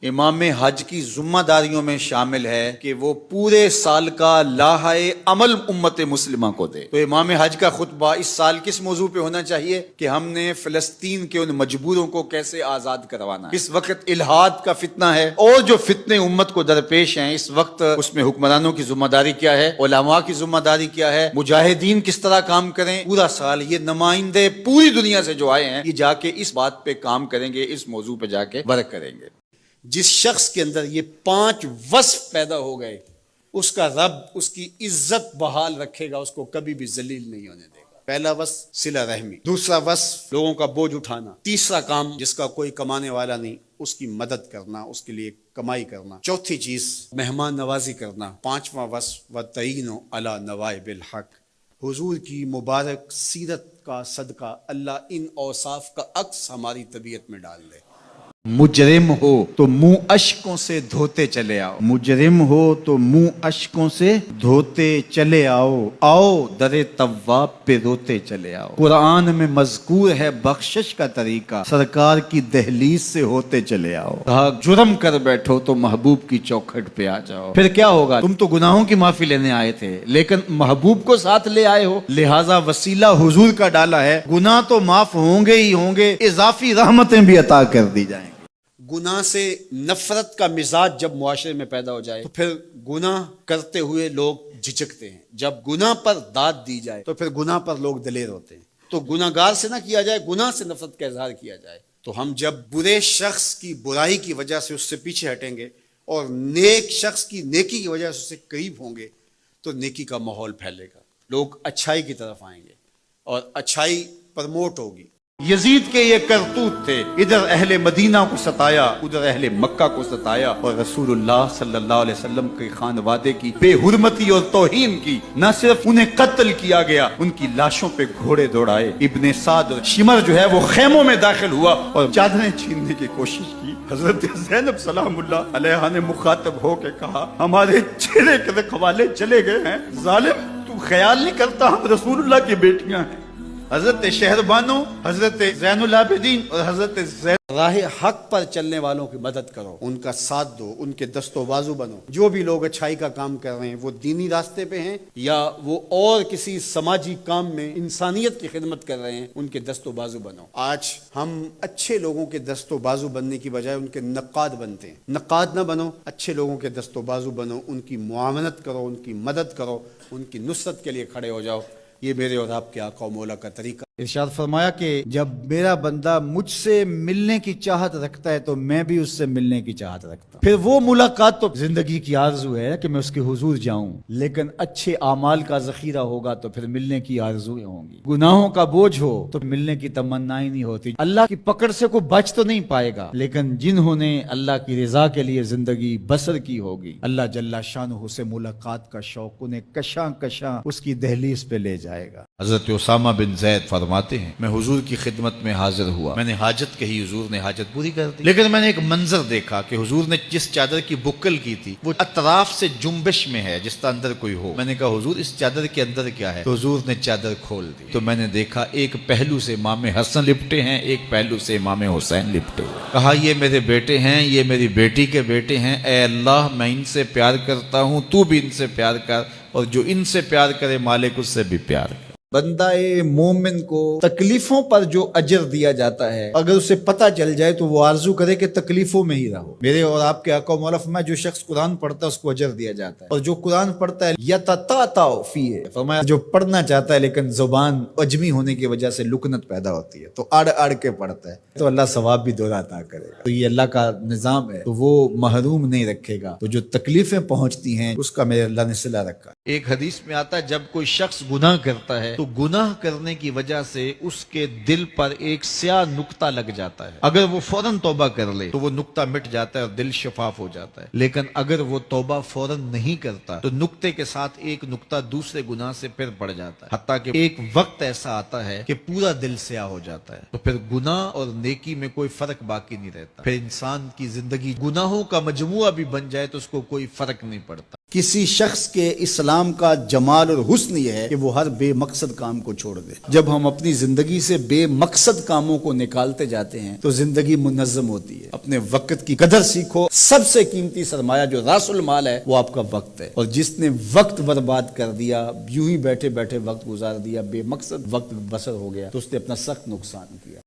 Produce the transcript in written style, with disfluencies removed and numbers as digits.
امام حج کی ذمہ داریوں میں شامل ہے کہ وہ پورے سال کا لاحہ عمل امت مسلمہ کو دے. تو امام حج کا خطبہ اس سال کس موضوع پہ ہونا چاہیے کہ ہم نے فلسطین کے ان مجبوروں کو کیسے آزاد کروانا ہے. اس وقت الحاد کا فتنہ ہے اور جو فتنے امت کو درپیش ہیں اس وقت اس میں حکمرانوں کی ذمہ داری کیا ہے, علماء کی ذمہ داری کیا ہے, مجاہدین کس طرح کام کریں. پورا سال یہ نمائندے پوری دنیا سے جو آئے ہیں یہ جا کے اس بات پہ کام کریں گے, اس موضوع پہ جا کے ورک کریں گے. جس شخص کے اندر یہ 5 وصف پیدا ہو گئے اس کا رب اس کی عزت بحال رکھے گا, اس کو کبھی بھی ذلیل نہیں ہونے دے گا. پہلا وصف صلہ رحمی, دوسرا وصف لوگوں کا بوجھ اٹھانا, تیسرا کام جس کا کوئی کمانے والا نہیں اس کی مدد کرنا, اس کے لیے کمائی کرنا, چوتھی چیز مہمان نوازی کرنا, پانچواں وصف وتعین علی نوائب الحق. حضور کی مبارک سیرت کا صدقہ اللہ ان اوصاف کا عکس ہماری طبیعت میں ڈال دے. مجرم ہو تو منہ اشکوں سے دھوتے چلے آؤ, مجرم ہو تو منہ اشکوں سے دھوتے چلے آؤ, آؤ در تواب پہ روتے چلے آؤ. قرآن میں مذکور ہے بخشش کا طریقہ, سرکار کی دہلیز سے ہوتے چلے آؤ. کہا جرم کر بیٹھو تو محبوب کی چوکھٹ پہ آ جاؤ. پھر کیا ہوگا, تم تو گناہوں کی معافی لینے آئے تھے لیکن محبوب کو ساتھ لے آئے ہو, لہٰذا وسیلہ حضور کا ڈالا ہے, گناہ تو معاف ہوں گے ہی ہوں گے, اضافی رحمتیں بھی عطا کر دی جائیں. گناہ سے نفرت کا مزاج جب معاشرے میں پیدا ہو جائے تو پھر گناہ کرتے ہوئے لوگ جھجکتے ہیں. جب گناہ پر داد دی جائے تو پھر گناہ پر لوگ دلیر ہوتے ہیں. تو گناہ گار سے نہ کیا جائے, گناہ سے نفرت کا اظہار کیا جائے. تو ہم جب برے شخص کی برائی کی وجہ سے اس سے پیچھے ہٹیں گے اور نیک شخص کی نیکی کی وجہ سے اس سے قریب ہوں گے تو نیکی کا ماحول پھیلے گا, لوگ اچھائی کی طرف آئیں گے اور اچھائی پرموٹ ہوگی. یزید کے یہ کرتوت تھے, ادھر اہل مدینہ کو ستایا, ادھر اہل مکہ کو ستایا, اور رسول اللہ صلی اللہ علیہ وسلم کے خانوادے کی بے حرمتی اور توہین کی. نہ صرف انہیں قتل کیا گیا, ان کی لاشوں پہ گھوڑے دوڑائے. ابن سعد اور شمر جو ہے وہ خیموں میں داخل ہوا اور چادریں چھیننے کی کوشش کی. حضرت زینب سلام اللہ علیہا نے مخاطب ہو کے کہا ہمارے چہرے کے رکھوالے چلے گئے ہیں, ظالم تو خیال نہیں کرتا ہم رسول اللہ کی بیٹیاں ہیں. حضرت شہربانو, حضرت زین العابدین اور حضرت زین راہ حق پر چلنے والوں کی مدد کرو, ان کا ساتھ دو, ان کے دست و بازو بنو. جو بھی لوگ اچھائی کا کام کر رہے ہیں وہ دینی راستے پہ ہیں یا وہ اور کسی سماجی کام میں انسانیت کی خدمت کر رہے ہیں, ان کے دست و بازو بنو. آج ہم اچھے لوگوں کے دست و بازو بننے کی بجائے ان کے نقاد بنتے ہیں. نقاد نہ بنو, اچھے لوگوں کے دست و بازو بنو, ان کی معاونت کرو, ان کی مدد کرو, ان کی نصرت کے لیے کھڑے ہو جاؤ. یہ میرے اور آپ کے آقا و مولا کا طریقہ. ارشاد فرمایا کہ جب میرا بندہ مجھ سے ملنے کی چاہت رکھتا ہے تو میں بھی اس سے ملنے کی چاہت رکھتا ہوں. پھر وہ ملاقات تو زندگی کی آرزو ہے کہ میں اس کے حضور جاؤں, لیکن اچھے اعمال کا ذخیرہ ہوگا تو پھر ملنے کی آرزویں ہوں گی. گناہوں کا بوجھ ہو تو ملنے کی تمنا ہی نہیں ہوتی. اللہ کی پکڑ سے کوئی بچ تو نہیں پائے گا, لیکن جنہوں نے اللہ کی رضا کے لیے زندگی بسر کی ہوگی, اللہ جل شانہ سے ملاقات کا شوق انہیں کشاں کشاں اس کی دہلیز پہ لے جائے گا. حضرت اسامہ بن زید فرماتے ہیں میں حضور کی خدمت میں حاضر ہوا, میں نے حاجت کہی, حضور نے حاجت پوری کر دی, لیکن میں نے ایک منظر دیکھا کہ حضور نے جس چادر کی بکل کی تھی وہ اطراف سے جنبش میں ہے جس طرح اندر کوئی ہو. میں نے کہا حضور اس چادر کے اندر کیا ہے؟ تو حضور نے چادر کھول دی تو میں نے دیکھا ایک پہلو سے امام حسن لپٹے ہیں, ایک پہلو سے امام حسین لپٹے ہوئے. کہا یہ میرے بیٹے ہیں, یہ میری بیٹی کے بیٹے ہیں, اے اللہ میں ان سے پیار کرتا ہوں, تو بھی ان سے پیار کر, اور جو ان سے پیار کرے مالک اس سے بھی پیار کر. بندہ مومن کو تکلیفوں پر جو اجر دیا جاتا ہے اگر اسے پتہ چل جائے تو وہ آرزو کرے کہ تکلیفوں میں ہی رہو. میرے اور آپ کے آقا و مولا فرمایا جو شخص قرآن پڑھتا ہے اس کو اجر دیا جاتا ہے, اور جو قرآن پڑھتا ہے یتتعتع فیہ, فرمایا جو پڑھنا چاہتا ہے لیکن زبان عجمی ہونے کی وجہ سے لکنت پیدا ہوتی ہے تو اڑ اڑ کے پڑھتا ہے تو اللہ ثواب بھی دوہرا عطا کرے گا. تو یہ اللہ کا نظام ہے, تو وہ محروم نہیں رکھے گا. تو جو تکلیفیں پہنچتی ہیں اس کا میرے اللہ نے صلہ رکھا. ایک حدیث میں آتا ہے جب کوئی شخص گناہ کرتا ہے تو گناہ کرنے کی وجہ سے اس کے دل پر ایک سیاہ نقطہ لگ جاتا ہے. اگر وہ فوراً توبہ کر لے تو وہ نقطہ مٹ جاتا ہے اور دل شفاف ہو جاتا ہے, لیکن اگر وہ توبہ فوراً نہیں کرتا تو نقطے کے ساتھ ایک نقطہ دوسرے گناہ سے پھر بڑھ جاتا ہے, حتیٰ کہ ایک وقت ایسا آتا ہے کہ پورا دل سیاہ ہو جاتا ہے. تو پھر گناہ اور نیکی میں کوئی فرق باقی نہیں رہتا. پھر انسان کی زندگی گناہوں کا مجموعہ بھی بن جائے تو اس کو کوئی فرق نہیں پڑتا. کسی شخص کے اسلام کا جمال اور حسن یہ ہے کہ وہ ہر بے مقصد کام کو چھوڑ دے. جب ہم اپنی زندگی سے بے مقصد کاموں کو نکالتے جاتے ہیں تو زندگی منظم ہوتی ہے. اپنے وقت کی قدر سیکھو. سب سے قیمتی سرمایہ جو راس المال ہے وہ آپ کا وقت ہے، اور جس نے وقت برباد کر دیا، یوں ہی بیٹھے بیٹھے وقت گزار دیا، بے مقصد وقت بسر ہو گیا، تو اس نے اپنا سخت نقصان کیا.